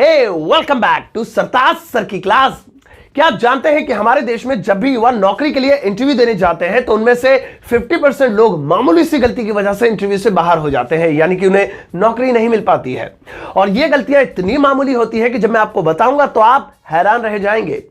Hey welcome back to Sartaj sir की class. क्या आप जानते हैं कि हमारे देश में जब भी युवा नौकरी के लिए इंटरव्यू देने जाते हैं तो उनमें से 50% लोग मामूली सी गलती की वजह से इंटरव्यू से बाहर हो जाते हैं, यानी कि उन्हें नौकरी नहीं मिल पाती है। और ये गलतियां इतनी मामूली होती है कि जब मैं आपको बताऊंगा तो आप हैरान रह जाएंगे।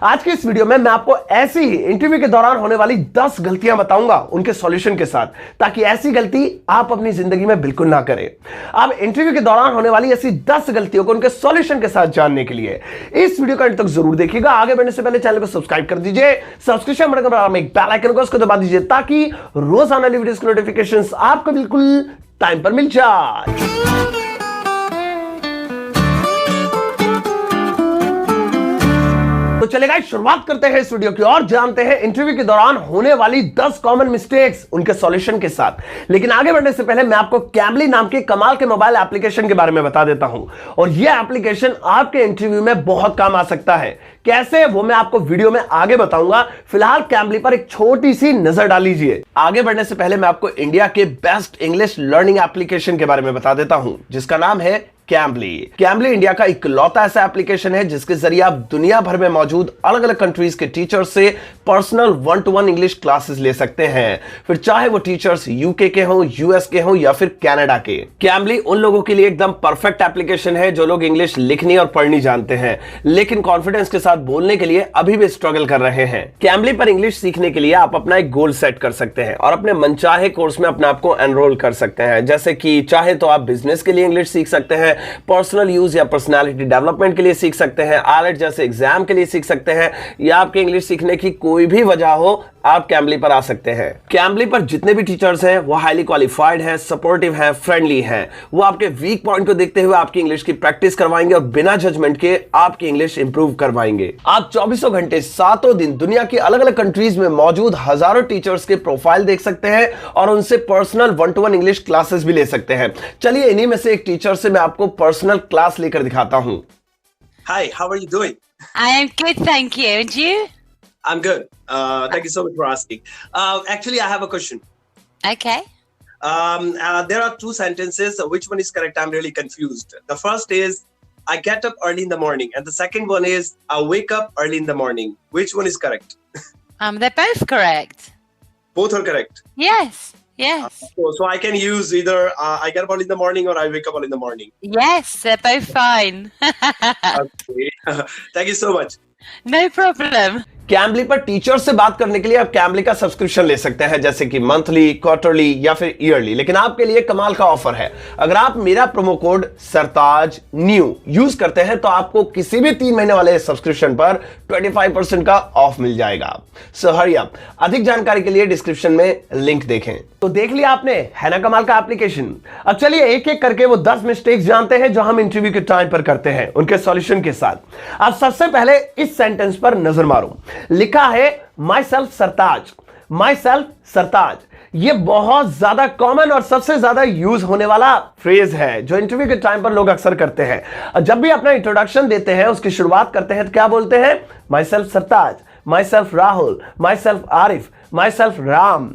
आज की इस वीडियो में मैं आपको ऐसी ही इंटरव्यू के दौरान होने वाली 10 गलतियां बताऊंगा उनके सॉल्यूशन के साथ, ताकि ऐसी गलती आप अपनी जिंदगी में बिल्कुल ना करें। अब इंटरव्यू के दौरान होने वाली ऐसी 10 गलतियों को उनके सॉल्यूशन के साथ जानने के लिए इस वीडियो का अंत तक जरूर देखिएगा। आगे बढ़ने से पहले चैनल को सब्सक्राइब कर दीजिए, सब्सक्रिप्शन बटन पर एक बेल आइकन को उसको दबा दीजिए ताकि रोजाना वीडियोस की नोटिफिकेशंस आपको बिल्कुल टाइम पर मिल जाए। तो चलेगा, शुरुआत करते हैं इस वीडियो की और जानते हैं इंटरव्यू के दौरान होने वाली 10 कॉमन मिस्टेक्स उनके सॉल्यूशन के साथ। लेकिन आगे बढ़ने से पहले मैं आपको कैम्बली नाम के कमाल के मोबाइल एप्लीकेशन के बारे में बता देता हूं, और यह एप्लीकेशन आपके इंटरव्यू में बहुत काम आ सकता है। कैसे, वो मैं आपको वीडियो में आगे बताऊंगा। फिलहाल कैम्बली पर एक छोटी सी नजर डाल लीजिए। आगे बढ़ने से पहले मैं आपको इंडिया के बेस्ट इंग्लिश लर्निंग एप्लीकेशन के बारे में बता देता हूं, जिसका नाम है कैम्बली। कैम्बली इंडिया का इकलौता ऐसा एप्लीकेशन है जिसके जरिए आप दुनिया भर में मौजूद अलग अलग कंट्रीज के टीचर्स से पर्सनल 1-to-1 इंग्लिश क्लासेस ले सकते हैं, फिर चाहे वो टीचर्स यूके के हों, यूएस के हों या फिर कनाडा के। कैम्बली उन लोगों के लिए एकदम परफेक्ट एप्लीकेशन है जो लोग इंग्लिश लिखनी और पढ़नी जानते हैं लेकिन कॉन्फिडेंस के साथ बोलने के लिए अभी भी स्ट्रगल कर रहे हैं। कैम्बली पर इंग्लिश सीखने के लिए आप अपना एक गोल सेट कर सकते हैं और अपने मनचाहे कोर्स में अपने आप को एनरोल कर सकते हैं। जैसे कि चाहे तो आप बिजनेस के लिए इंग्लिश सीख सकते हैं, पर्सनल यूज या पर्सनालिटी डेवलपमेंट के लिए सीख सकते हैं, आईएलटीएस जैसे एग्जाम के लिए सीख सकते हैं, या आपके इंग्लिश सीखने की कोई भी वजह हो, आप कैम्बली पर आ सकते हैं। कैम्बली पर जितने भी टीचर्स हैं वो हाईली क्वालिफाइड हैं, सपोर्टिव हैं, फ्रेंडली हैं। वो आपके वीक पॉइंट को देखते हुए आपकी इंग्लिश की प्रैक्टिस करवाएंगे और बिना जजमेंट के आपकी इंग्लिश इंप्रूव करवाएंगे। आप 24 घंटे 7 दिन दुनिया की अलग अलग कंट्रीज में मौजूद हजारों टीचर्स के प्रोफाइल देख सकते हैं और उनसे पर्सनल 1-to-1 इंग्लिश क्लासेस भी ले सकते हैं। चलिए इन्हीं में से एक टीचर से मैं आपको पर्सनल क्लास लेकर दिखाता हूं। Hi, how are you doing? I am good, thank you. And you? I'm good. Thank you so much for asking. Actually, I have a question. Okay. There are two sentences. Which one is correct? I'm really confused. The first is, I get up early in the morning. And the second one is, I wake up early in the morning. Which one is correct? They're both correct. Both are correct. Yes, yes. So I can use either I get up early in the morning or I wake up early in the morning. Yes, they're both fine. Okay. Thank you so much. No problem. Cambly पर teacher से बात करने के लिए आप Cambly का subscription ले सकते हैं, जैसे कि मंथली, क्वार्टरली या फिर ईयरली। लेकिन आपके लिए कमाल का ऑफर है। अगर आप मेरा प्रोमो कोड सरताज न्यू यूज करते हैं तो आपको किसी भी 3 महीने वाले सब्सक्रिप्शन पर 25% का ऑफ मिल जाएगा। सो हरी अप। अधिक जानकारी के लिए डिस्क्रिप्शन में लिंक देखें। तो देख लिया आपने, है ना कमाल का एप्लीकेशन। अब चलिए एक एक करके वो 10 मिस्टेक्स जानते हैं जो हम इंटरव्यू के टाइम पर करते हैं, उनके सॉल्यूशन के साथ। अब सबसे पहले इस सेंटेंस पर नजर मारो। लिखा है my self Sartaj. Myself सरताज, ये बहुत ज्यादा कॉमन और सबसे ज्यादा यूज होने वाला फ्रेज है जो इंटरव्यू के टाइम पर लोग अक्सर करते हैं। जब भी अपना इंट्रोडक्शन देते हैं, उसकी शुरुआत करते हैं तो क्या बोलते हैं? Myself Sartaj, myself Rahul, myself Arif, myself Ram.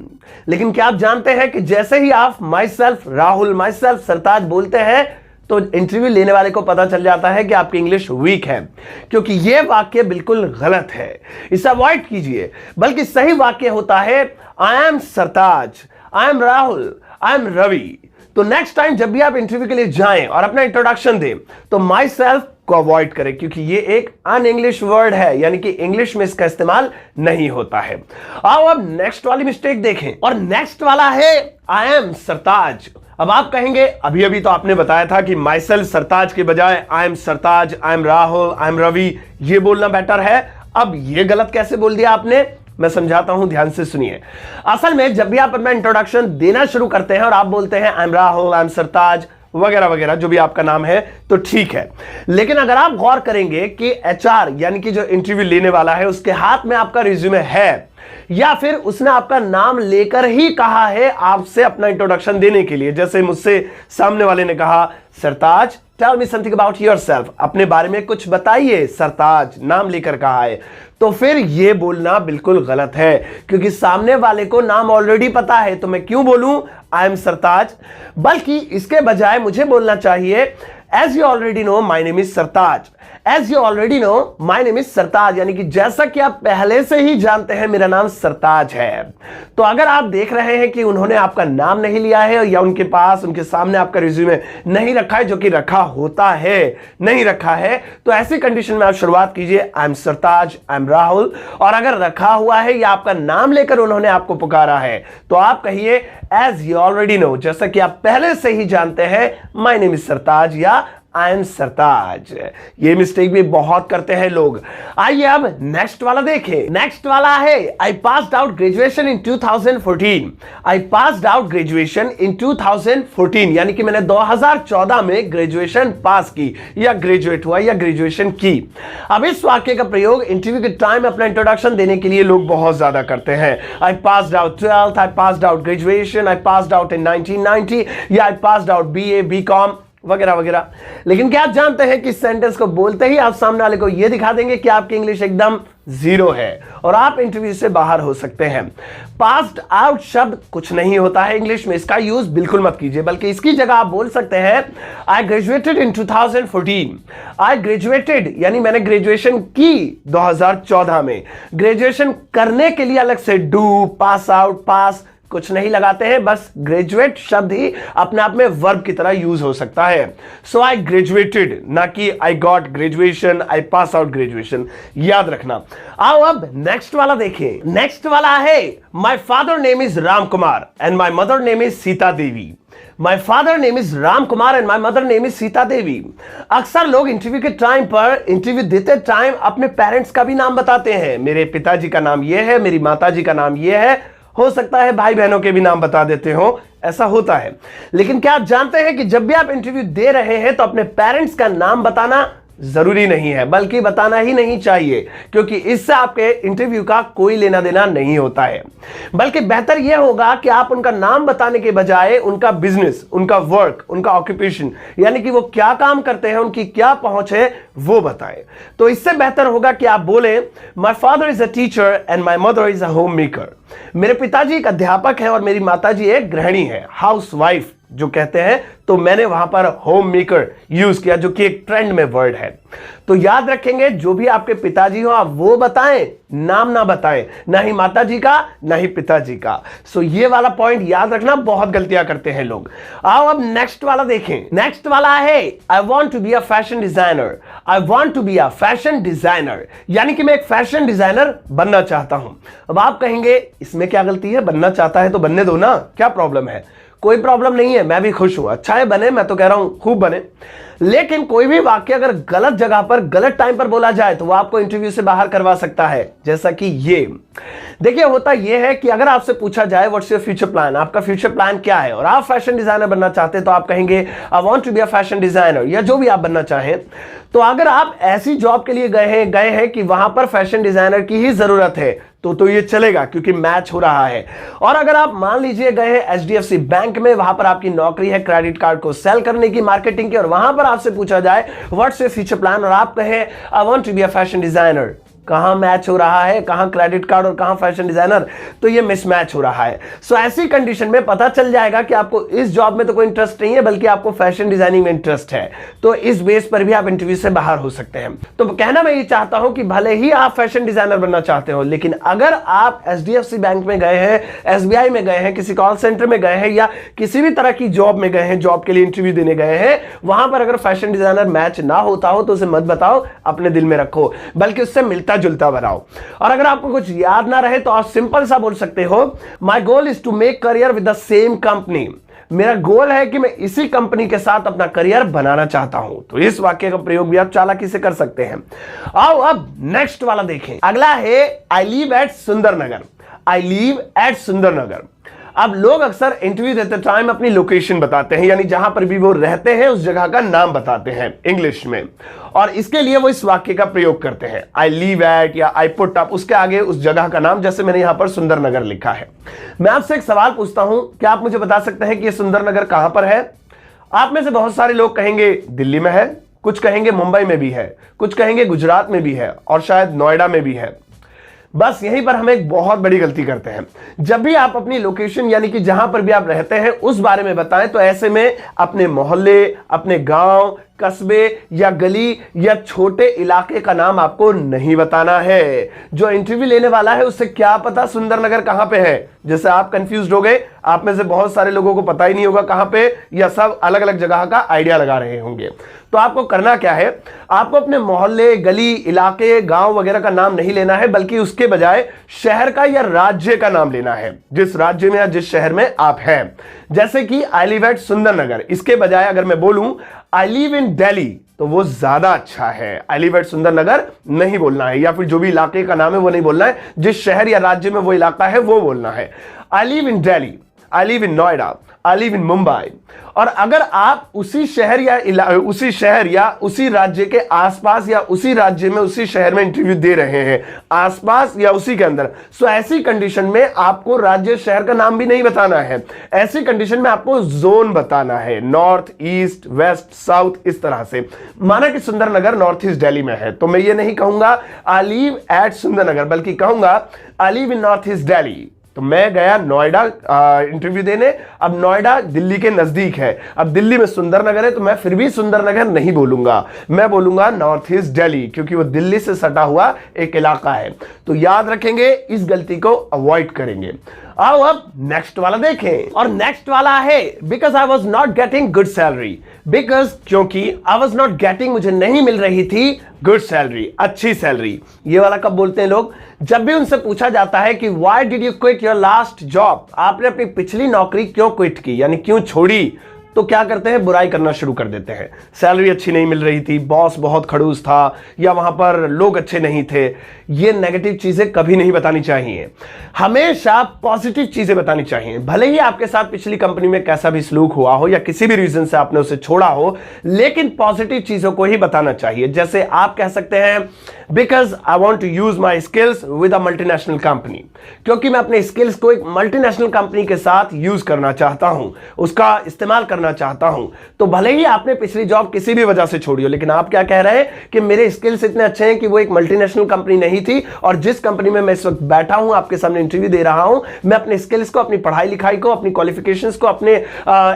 लेकिन क्या आप जानते हैं कि जैसे ही आप myself Rahul, myself Sartaj बोलते हैं तो इंटरव्यू लेने वाले को पता चल जाता है कि आपकी इंग्लिश वीक है, क्योंकि यह वाक्य बिल्कुल गलत है। इसे अवॉइड कीजिए। बल्कि सही वाक्य होता है I am Sartaj, I am Rahul, I am Ravi. तो नेक्स्ट टाइम जब भी आप इंटरव्यू के लिए जाएं और अपना इंट्रोडक्शन दें तो माई सेल्फ को अवॉइड करें, क्योंकि ये एक अन इंग्लिश वर्ड है, यानी कि इंग्लिश में इसका इस्तेमाल नहीं होता है। आओ अब नेक्स्ट वाली मिस्टेक देखें, और नेक्स्ट वाला है आई एम सरताज। अब आप कहेंगे अभी अभी तो आपने बताया था कि माई सेल्फ सरताज के बजाय I am Sartaj, I am Rahul, I am Ravi, ये बोलना बेटर है। अब ये गलत कैसे बोल दिया आपने, मैं समझाता हूं, ध्यान से सुनिए। असल में जब भी आप अपना इंट्रोडक्शन देना शुरू करते हैं और आप बोलते हैं I am Rahul, I am Sartaj वगैरह वगैरह, जो भी आपका नाम है, तो ठीक है। लेकिन अगर आप गौर करेंगे कि एचआर यानी कि जो इंटरव्यू लेने वाला है उसके हाथ में आपका रिज्यूमे है, या फिर उसने आपका नाम लेकर ही कहा है आपसे अपना इंट्रोडक्शन देने के लिए, जैसे मुझसे सामने वाले ने कहा Sartaj tell me something about yourself, अपने बारे में कुछ बताइए, सरताज नाम लेकर कहा है, तो फिर यह बोलना बिल्कुल गलत है, क्योंकि सामने वाले को नाम ऑलरेडी पता है। तो मैं क्यों बोलूं आई एम सरताज, बल्कि इसके बजाय मुझे बोलना चाहिए as you already know my name is Sartaj. As you already know my name is Sartaj, यानी कि जैसा कि आप पहले से ही जानते हैं मेरा नाम सरताज है। तो अगर आप देख रहे हैं कि उन्होंने आपका नाम नहीं लिया है या उनके पास उनके सामने आपका रिज्यूमे नहीं रखा है, जो कि रखा होता है, नहीं रखा है, तो ऐसी कंडीशन में आप शुरुआत कीजिए आई am Sartaj, I am Rahul. और अगर रखा हुआ है या आपका नाम लेकर उन्होंने आपको पुकारा है तो आप कहिए एज यू ऑलरेडी नो, जैसा कि आप पहले से ही जानते हैं माय नेम इज सरताज या आई एम सरताज। ये मिस्टेक भी बहुत करते हैं लोग। आइए अब नेक्स्ट वाला देखें। नेक्स्ट वाला है आई passed out graduation in 2014। I passed out graduation in 2014, यानी कि मैंने 2014 में ग्रेजुएशन पास की या ग्रेजुएट हुआ या ग्रेजुएशन की। अब इस वाक्य का प्रयोग इंटरव्यू के टाइम अपना इंट्रोडक्शन देने के लिए लोग बहुत ज्यादा करते हैं। I passed out 12th, I passed out graduation, I passed out in 1990 या I passed out BA, BCom वगैरह वगैरह। लेकिन क्या आप जानते हैं कि इस सेंटेंस को बोलते ही आप सामने वाले को यह दिखा देंगे कि आपकी इंग्लिश एकदम जीरो है और आप इंटरव्यू से बाहर हो सकते हैं। पास्ड आउट शब्द कुछ नहीं होता है इंग्लिश में, इसका यूज बिल्कुल मत कीजिए, बल्कि इसकी जगह आप बोल सकते हैं I graduated in 2014। I graduated यानी मैंने ग्रेजुएशन की 2014 में। ग्रेजुएशन करने के लिए अलग से डू, पास आउट, पास कुछ नहीं लगाते हैं, बस ग्रेजुएट शब्द ही अपने आप में वर्ब की तरह यूज हो सकता है। सो आई ग्रेजुएटेड, ना कि I got graduation, I pass out graduation, याद रखना। आओ अब नेक्स्ट वाला देखिए। नेक्स्ट वाला है my father name is Ram Kumar and my mother name is Sita Devi. My father name is Ram Kumar and my mother name is Sita Devi. अक्सर लोग इंटरव्यू के टाइम पर, इंटरव्यू देते टाइम अपने पेरेंट्स का भी नाम बताते हैं। मेरे पिताजी का नाम यह है, मेरी माताजी का नाम यह है, हो सकता है भाई बहनों के भी नाम बता देते हो, ऐसा होता है। लेकिन क्या आप जानते हैं कि जब भी आप इंटरव्यू दे रहे हैं तो अपने पेरेंट्स का नाम बताना जरूरी नहीं है, बल्कि बताना ही नहीं चाहिए, क्योंकि इससे आपके इंटरव्यू का कोई लेना देना नहीं होता है। बल्कि बेहतर यह होगा कि आप उनका नाम बताने के बजाय उनका बिजनेस, उनका वर्क, उनका ऑक्यूपेशन, यानी कि वो क्या काम करते हैं, उनकी क्या पहुंच है, वो बताएं। तो इससे बेहतर होगा कि आप बोले my father is a teacher and my mother is a home maker. मेरे पिताजी एक अध्यापक है और मेरी माताजी एक गृहिणी है, हाउस वाइफ जो कहते हैं, तो मैंने वहां पर होम मेकर यूज किया, जो कि एक ट्रेंड में वर्ड है। तो याद रखेंगे जो भी आपके पिताजी हो आप वो बताएं, नाम ना बताएं, ना ही माताजी का ना ही पिताजी का। सो ये वाला पॉइंट याद रखना, बहुत गलतियां करते हैं लोग। आओ अब नेक्स्ट वाला देखें। नेक्स्ट वाला है I want to be a fashion designer. I want to be a fashion designer, यानी कि मैं एक फैशन डिजाइनर बनना चाहता हूं। अब आप कहेंगे इसमें क्या गलती है, बनना चाहता है तो बनने दो ना, क्या प्रॉब्लम है। कोई प्रॉब्लम नहीं है, मैं भी खुश हूं, अच्छा है बने, मैं तो कह रहा हूं खूब बने। लेकिन कोई भी वाक्य अगर गलत जगह पर गलत टाइम पर बोला जाए तो वो आपको इंटरव्यू से बाहर करवा सकता है, जैसा कि ये देखिए। होता यह है कि अगर आपसे पूछा जाए व्हाट्स योर फ्यूचर प्लान, आपका फ्यूचर प्लान क्या है, और आप फैशन डिजाइनर बनना चाहते हैं तो आप कहेंगे I want to be a fashion designer, या जो भी आप बनना चाहें। तो अगर आप ऐसी जॉब के लिए गए हैं कि वहां पर फैशन डिजाइनर की ही जरूरत है तो ये चलेगा, क्योंकि मैच हो रहा है। और अगर आप मान लीजिए गए हैं एचडीएफसी बैंक में, वहां पर आपकी नौकरी है क्रेडिट कार्ड को सेल करने की, मार्केटिंग की, और वहां पर आपसे पूछा जाए व्हाट्स योर फ्यूचर प्लान और आप कहें I want to be a fashion designer, कहां मैच हो रहा है, कहां क्रेडिट कार्ड और कहां फैशन डिजाइनर, तो ये मिसमैच हो रहा है। सो ऐसी कंडीशन में पता चल जाएगा कि आपको इस जॉब में तो कोई इंटरेस्ट नहीं है, बल्कि आपको फैशन डिजाइनिंग में इंटरेस्ट है। तो इस बेस पर भी आप इंटरव्यू से बाहर हो सकते हैं। तो कहना मैं ये चाहता हूं कि भले ही आप फैशन डिजाइनर बनना चाहते हो, लेकिन अगर आप एचडीएफसी बैंक में गए हैं, एसबीआई में गए हैं, किसी कॉल सेंटर में गए हैं, या किसी भी तरह की जॉब में गए हैं, जॉब के लिए इंटरव्यू देने गए हैं, वहां पर अगर फैशन डिजाइनर मैच ना होता हो तो उसे मत बताओ, अपने दिल में रखो, बल्कि उससे मिलता जुलता बनाओ। और अगर आपको कुछ याद ना रहे तो आप सिंपल सा बोल सकते हो my goal is to make career with the same company. मेरा गोल है कि मैं इसी कंपनी के साथ अपना करियर बनाना चाहता हूं। तो इस वाक्य का प्रयोग भी आप चालाकी से कर सकते हैं। आओ अब नेक्स्ट वाला देखें। अगला है I live at Sundarnagar. I live at Sundarnagar. अब लोग अक्सर इंटरव्यू देते टाइम अपनी लोकेशन बताते हैं, यानी जहां पर भी वो रहते हैं उस जगह का नाम बताते हैं इंग्लिश में, और इसके लिए वो इस वाक्य का प्रयोग करते हैं आई लिव एट या आई पुट अप, उसके आगे उस जगह का नाम, जैसे मैंने यहां पर सुंदरनगर लिखा है। मैं आपसे एक सवाल पूछता हूं, क्या आप मुझे बता सकते हैं कि ये सुंदरनगर कहां पर है? आप में से बहुत सारे लोग कहेंगे दिल्ली में है, कुछ कहेंगे मुंबई में भी है, कुछ कहेंगे गुजरात में भी है, और शायद नोएडा में भी है। बस यहीं पर हम एक बहुत बड़ी गलती करते हैं। जब भी आप अपनी लोकेशन यानी कि जहां पर भी आप रहते हैं उस बारे में बताएं, तो ऐसे में अपने मोहल्ले, अपने गांव, कस्बे या गली या छोटे इलाके का नाम आपको नहीं बताना है। जो इंटरव्यू लेने वाला है उससे क्या पता सुंदरनगर कहां पे है। जैसे आप कंफ्यूज हो गए, आप में से बहुत सारे लोगों को पता ही नहीं होगा कहां पे, या सब अलग अलग जगह का आइडिया लगा रहे होंगे। तो आपको करना क्या है, आपको अपने मोहल्ले, गली, इलाके, गांव वगैरह का नाम नहीं लेना है, बल्कि उसके बजाय शहर का या राज्य का नाम लेना है, जिस राज्य में या जिस शहर में आप हैं। जैसे कि आई लिव एट सुंदरनगर, इसके बजाय अगर मैं बोलूं आई लिव इन दिल्ली, तो वो ज्यादा अच्छा है। आई लिव एट सुंदरनगर नहीं बोलना है, या फिर जो भी इलाके का नाम है वो नहीं बोलना है, जिस शहर या राज्य में वो इलाका है वो बोलना है। I live in Delhi, I live in Noida, I live in Mumbai. और अगर आप उसी शहर या उसी राज्य के आसपास या उसी राज्य में उसी शहर में इंटरव्यू दे रहे हैं, आसपास या उसी के अंदर, सो ऐसी कंडीशन में आपको राज्य शहर का नाम भी नहीं बताना है। ऐसी कंडीशन में आपको जोन बताना है, नॉर्थ, ईस्ट, वेस्ट, साउथ, इस तरह से। माना कि सुंदरनगर नॉर्थ ईस्ट दिल्ली में है, तो मैं ये नहीं कहूंगा आई लिव एट सुंदरनगर, बल्कि कहूंगा I live in north east Delhi. तो मैं गया नोएडा इंटरव्यू देने, अब नोएडा दिल्ली के नजदीक है, अब दिल्ली में सुंदरनगर है, तो मैं फिर भी सुंदरनगर नहीं बोलूंगा, मैं बोलूंगा नॉर्थ ईस्ट दिल्ली, क्योंकि वो दिल्ली से सटा हुआ एक इलाका है। तो याद रखेंगे, इस गलती को अवॉइड करेंगे। आओ अब नेक्स्ट वाला देखें, और नेक्स्ट वाला है because I was not getting good salary. Because, क्योंकि आई वॉज नॉट गेटिंग, मुझे नहीं मिल रही थी गुड सैलरी, अच्छी सैलरी। ये वाला कब बोलते हैं लोग, जब भी उनसे पूछा जाता है कि why did you quit your last job, आपने अपनी पिछली नौकरी क्यों क्विट की, यानी क्यों छोड़ी, तो क्या करते हैं, बुराई करना शुरू कर देते हैं। सैलरी अच्छी नहीं मिल रही थी, बॉस बहुत खड़ूस था, या वहां पर लोग अच्छे नहीं थे। ये नेगेटिव चीजें कभी नहीं बतानी चाहिए, हमेशा पॉजिटिव चीजें बतानी चाहिए। भले ही आपके साथ पिछली कंपनी में कैसा भी सलूक हुआ हो या किसी भी रीजन से आपने उसे छोड़ा हो, लेकिन पॉजिटिव चीजों को ही बताना चाहिए। जैसे आप कह सकते हैं because I want to use my skills with a multinational company, क्योंकि मैं अपने स्किल्स को एक मल्टीनेशनल कंपनी के साथ यूज करना चाहता हूं, उसका इस्तेमाल करना चाहता हूं। तो भले ही आपने पिछली जॉब किसी भी वजह से छोड़ी हो, लेकिन आप क्या कह रहे हैं कि मेरे स्किल्स इतने अच्छे हैं कि वो एक मल्टीनेशनल कंपनी नहीं थी, और जिस कंपनी में मैं इस वक्त बैठा हूं, आपके सामने इंटरव्यू दे रहा हूं, मैं अपने स्किल्स को, अपनी पढ़ाई लिखाई को, अपनी क्वालिफिकेशंस को, अपने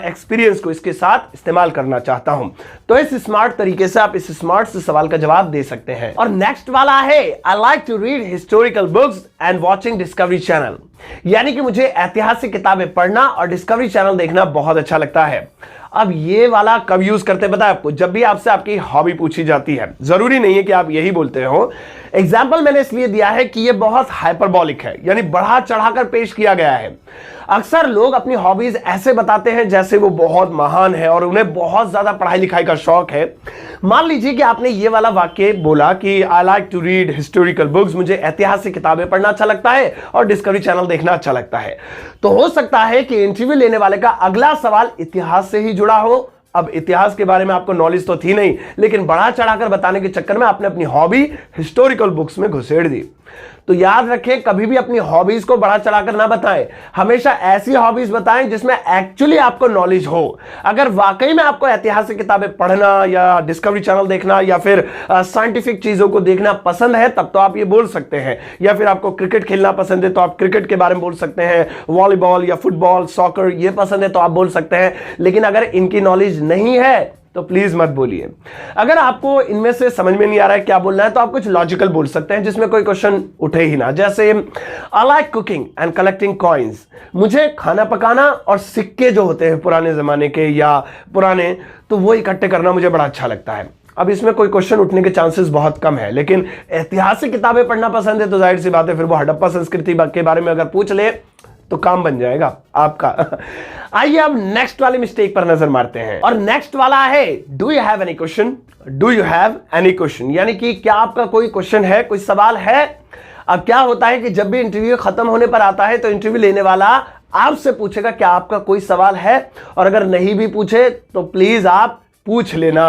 एक्सपीरियंस को इसके साथ इस्तेमाल करना चाहता हूं। तो इस स्मार्ट तरीके से आप इस स्मार्ट से सवाल का जवाब दे सकते हैं। और नेक्स्ट वाला है I like to read historical books and watching Discovery channel, यानी कि मुझे ऐतिहासिक किताबें पढ़ना और डिस्कवरी चैनल देखना बहुत अच्छा लगता है। अब ये वाला कब यूज करते हैं पता है आपको, जब भी आपसे आपकी हॉबी पूछी जाती है। जरूरी नहीं है कि आप यही बोलते हो। एग्जाम्पल मैंने इसलिए दिया है कि ये बहुत हाइपरबॉलिक है, यानी बढ़ा चढ़ाकर पेश किया गया है। अक्सर लोग अपनी हॉबीज ऐसे बताते हैं जैसे वो बहुत महान है और उन्हें बहुत ज्यादा पढ़ाई लिखाई का शौक है। मान लीजिए कि आपने ये वाला वाक्य बोला कि I like to read historical books, मुझे ऐतिहासिक किताबें पढ़ना अच्छा लगता है और डिस्कवरी चैनल देखना अच्छा लगता है। तो हो सकता है कि इंटरव्यू लेने वाले का अगला सवाल इतिहास से ही जुड़ा हो। अब इतिहास के बारे में आपको नॉलेज तो थी नहीं, लेकिन बढ़ा चढ़ाकर बताने के चक्कर में आपने अपनी हॉबी हिस्टोरिकल बुक्स में घुसेड़ दी। तो याद रखें, कभी भी अपनी हॉबीज को बढ़ा चढ़ाकर ना बताएं, हमेशा ऐसी हॉबीज बताएं जिसमें एक्चुअली आपको नॉलेज हो। अगर वाकई में आपको ऐतिहासिक किताबें पढ़ना या डिस्कवरी चैनल देखना या फिर साइंटिफिक चीजों को देखना पसंद है, तब तो आप ये बोल सकते हैं। या फिर आपको क्रिकेट खेलना पसंद है तो आप क्रिकेट के बारे में बोल सकते हैं, वॉलीबॉल या फुटबॉल, सॉकर ये पसंद है तो आप बोल सकते हैं। लेकिन अगर इनकी नॉलेज नहीं है तो प्लीज मत बोलिए। अगर आपको इनमें से समझ में नहीं आ रहा है क्या बोलना है, तो आप कुछ लॉजिकल बोल सकते हैं जिसमें कोई क्वेश्चन उठे ही ना। जैसे I like cooking and collecting coins, मुझे खाना पकाना और सिक्के जो होते हैं पुराने जमाने के या पुराने, तो वो इकट्ठे करना मुझे बड़ा अच्छा लगता है। अब इसमें कोई क्वेश्चन उठने के चांसेस बहुत कम है, लेकिन ऐतिहासिक किताबें पढ़ना पसंद है तो जाहिर सी बात है फिर वो हड़प्पा संस्कृति के बारे में अगर पूछ ले तो काम बन जाएगा आपका। आइए अब नेक्स्ट वाली मिस्टेक पर नजर मारते हैं, और नेक्स्ट वाला है do you have any question, do you have any question, यानी कि क्या आपका कोई क्वेश्चन है, कोई सवाल है। अब क्या होता है कि जब भी इंटरव्यू खत्म होने पर आता है तो इंटरव्यू लेने वाला आपसे पूछेगा क्या आपका कोई सवाल है, और अगर नहीं भी पूछे तो प्लीज आप पूछ लेना।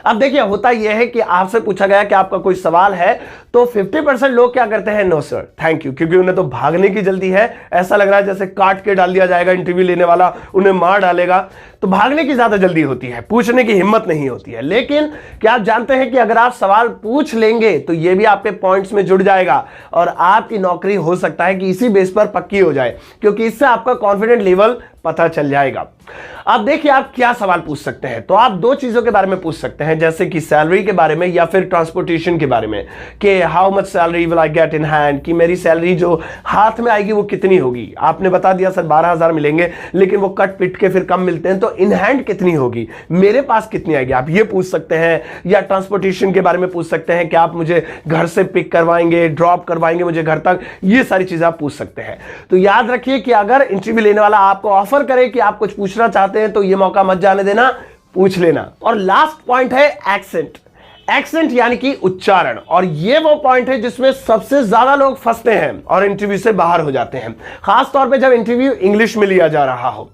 अब देखिए होता यह है कि आपसे पूछा गया कि आपका कोई सवाल है, तो 50% लोग क्या करते हैं, नो सर थैंक यू, क्योंकि उन्हें तो भागने की जल्दी है। ऐसा लग रहा है जैसे काट के डाल दिया जाएगा, इंटरव्यू लेने वाला उन्हें मार डालेगा, तो भागने की ज्यादा जल्दी होती है, पूछने की हिम्मत नहीं होती है। लेकिन क्या आप जानते हैं कि अगर आप सवाल पूछ लेंगे तो यह भी आपके पॉइंट्स में जुड़ जाएगा और आपकी नौकरी हो सकता है कि इसी बेस पर पक्की हो जाए, क्योंकि इससे आपका कॉन्फिडेंट लेवल पता चल जाएगा। अब देखिए आप क्या सवाल पूछ सकते हैं। तो आप दो चीजों के बारे में पूछ सकते हैं, जैसे कि सैलरी के बारे में या फिर ट्रांसपोर्टेशन के बारे में, कि how much salary will I get in hand, कि मेरी सैलरी जो हाथ में आएगी वो कितनी होगी। आपने बता दिया सर 12,000 मिलेंगे, लेकिन वो कट पिट के फिर कम मिलते हैं, तो इन हैंड कितनी होगी, मेरे पास कितनी आएगी, आप ये पूछ सकते हैं। या ट्रांसपोर्टेशन के बारे में पूछ सकते हैं कि आप मुझे घर से पिक करवाएंगे, ड्रॉप करवाएंगे मुझे घर तक, ये सारी चीजें आप पूछ सकते हैं। तो याद रखिए कि अगर इंटरव्यू लेने वाला आपको ऑफर करे कि आप कुछ पूछना चाहते हैं तो ये मौका मत जाने देना, पूछ लेना। और लास्ट पॉइंट है एक्सेंट। एक्सेंट यानी कि उच्चारण, और ये वो पॉइंट है जिसमें सबसे ज्यादा लोग फंसते हैं और इंटरव्यू से बाहर हो जाते हैं, खास तौर पे जब इंटरव्यू इंग्लिश में लिया जा रहा हो।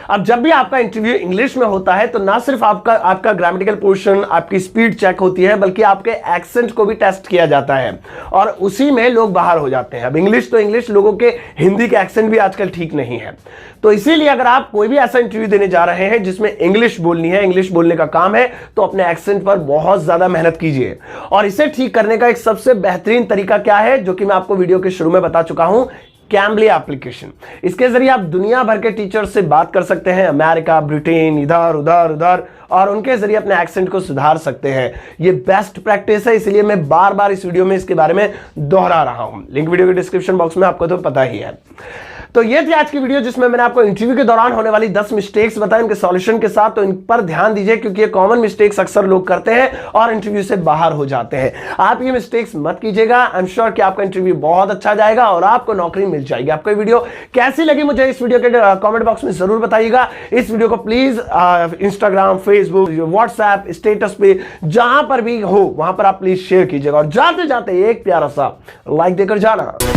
अब जब भी आपका इंटरव्यू इंग्लिश में होता है तो ना सिर्फ आपका ग्रामेटिकल पोर्शन, आपकी स्पीड चेक होती है, बल्कि आपके एक्सेंट को भी टेस्ट किया जाता है, और उसी में लोग बाहर हो जाते हैं। अब इंग्लिश तो इंग्लिश, लोगों के हिंदी के एक्सेंट भी आजकल ठीक नहीं है। तो इसीलिए अगर आप कोई भी ऐसा इंटरव्यू देने जा रहे हैं जिसमें इंग्लिश बोलनी है, इंग्लिश बोलने का काम है, तो अपने एक्सेंट पर बहुत ज्यादा मेहनत कीजिए। और इसे ठीक करने का एक सबसे बेहतरीन तरीका क्या है, जो कि मैं आपको वीडियो के शुरू में बता चुका हूं, कैम्बली एप्लीकेशन। इसके जरिए आप दुनिया भर के टीचर्स से बात कर सकते हैं, अमेरिका, ब्रिटेन, इधर उधर उधर, और उनके जरिए अपने एक्सेंट को सुधार सकते हैं। ये बेस्ट प्रैक्टिस है, इसलिए मैं बार बार इस वीडियो में इसके बारे में दोहरा रहा हूं। लिंक वीडियो के डिस्क्रिप्शन बॉक्स में, आपको तो पता ही है। तो ये थी आज की वीडियो जिसमें मैंने आपको इंटरव्यू के दौरान होने वाली 10 मिस्टेक्स बताए उनके सॉल्यूशन के साथ। तो इन पर ध्यान दीजिए, क्योंकि ये कॉमन मिस्टेक्स अक्सर लोग करते हैं और इंटरव्यू से बाहर हो जाते हैं। आप ये मिस्टेक्स मत कीजिएगा। आई एम श्योर कि आपका इंटरव्यू बहुत अच्छा जाएगा और आपको नौकरी मिल जाएगी। आपको ये वीडियो कैसी लगी मुझे इस वीडियो के कमेंट बॉक्स में जरूर बताइएगा। इस वीडियो को please Instagram, Facebook, WhatsApp status पे, जहां पर भी हो वहां पर आप प्लीज शेयर कीजिएगा, और जाते जाते एक प्यारा सा लाइक देकर जाना।